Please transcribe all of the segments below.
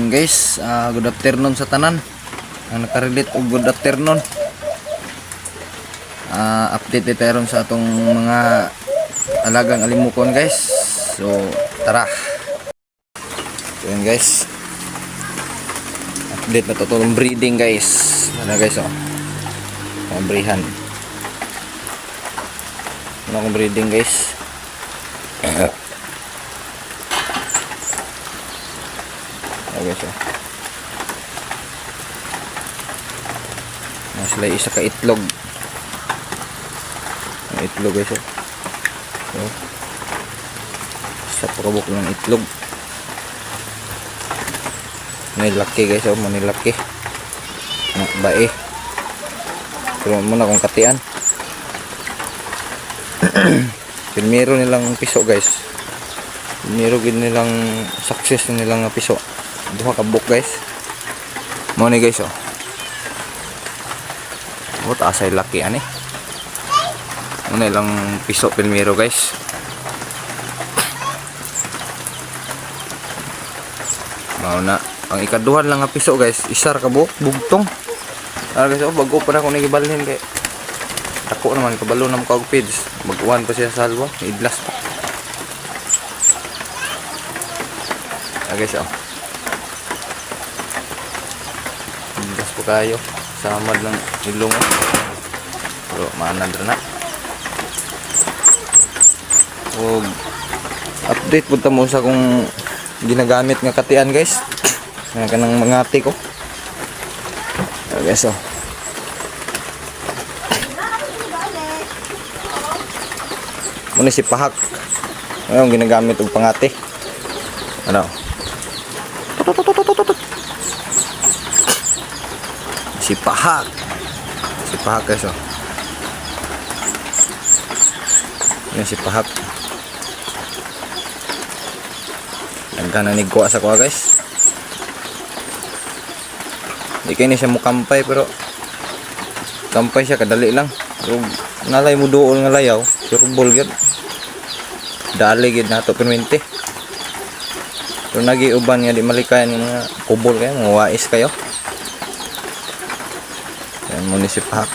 Yun guys, good afternoon sa tanan ang nakarelate og good afternoon. Update tayo ron sa atong mga alagang alimukon guys. So tara. So yun guys, update na to itong breeding guys. Ano guys, brihan ano akong breeding guys. Guys, sila isa ka itlog. Itlog guys, so sa pakabok ng itlog. May laki guys, may laki bae, pero muna kung katian. Primero nilang piso guys, primero gid nilang success nilang piso. Duha ka buk guys. Mo ni guys, asay laki ani. Ano lang piso primero guys. Mao na ang ikaduhan lang nga piso guys, isar ka buk bugtong. Guys, bago pa na ako nagibalhin kay ako naman kabalo na mo og feeds. Baguhan pa siya sa salwa, idlas pa. Guys, idlas po kayo. Samad lang ilong. Pero maanad na. O update punta mo sa kung ginagamit nga katian guys. Nga kanang mga ati ko. Guys, muna si pahak. Ngayon ginagamit og pangati. Ano? Si pahak. Si pahak guys, Yan si pahak. Nagkana nigkuha sa kuha guys. Di kayo na siya mukampay, pero kampay siya kadali lang. Pero nalay mo doon nga layaw, surbol gid. Dali gid nato permente. Pero nagiuban nga di malikayan ng mga kubol kayo, mga wais kayo. Yan munisipahak.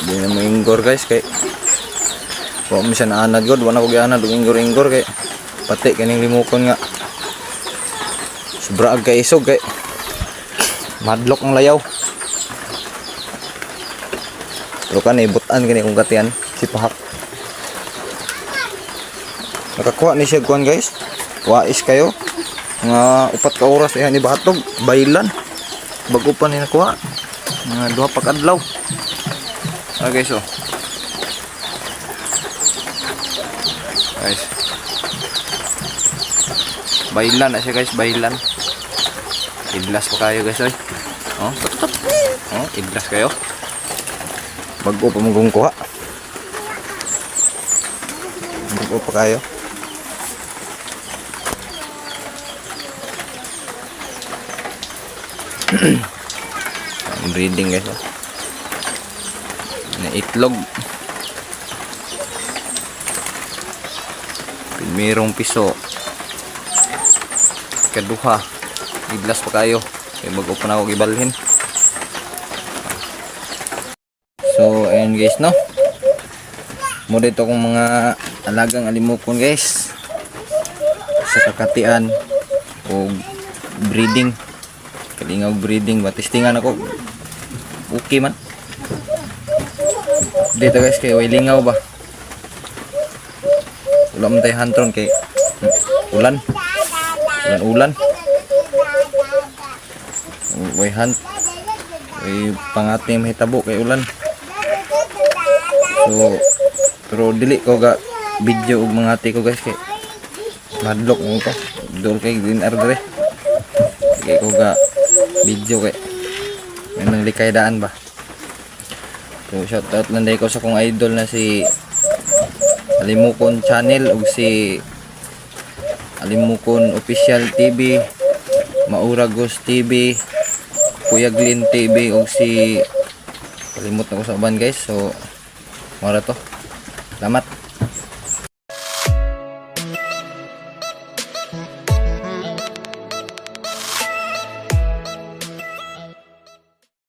Di na mo inggor guys kay kung minsan anad god, wala ko gianad og inggor kay pati kaning limukon nga sobrang kay isog kay madlok ang layaw. Pero kan ibutan gani kung katian si pahak. Nakakuha ni siya kuan guys. Wais kayo. Nga 4 ka oras iyan ni bahatog bailan. Bago pa ni nakuha. Mga 2 pa kadlaw. Guys, guys. Bailan na siya guys, bailan. Idlas pa kayo guys, idlas kayo. Bago pa mong kuha. Bago pa kayo. Breeding guys, na itlog. Primerong piso. Kaduha. Idlas pa kayo. Kaya bago pa na ako ibalhin. So ayan guys, no, mo dito kong mga alagang alimukon guys sa kakatian o breeding, kalingaw breeding, batistingan ako okay man dito guys kay way lingaw ba, wala man tayo hantron kay ulan way hunt way pangati mahitabo kay ulan. So, pero dili ko ga video og mga ati ko guys kay madlok mo ko. Dol kay din ardre. Kay ko ga video kay nang likay daan ba. So shout out lang dai ko sa kong idol na si Alimukon channel ug si Alimukon official TV, Mauragos TV, Kuya Glenn TV og si kalimot na ko sa uban guys. So mora to. Salamat.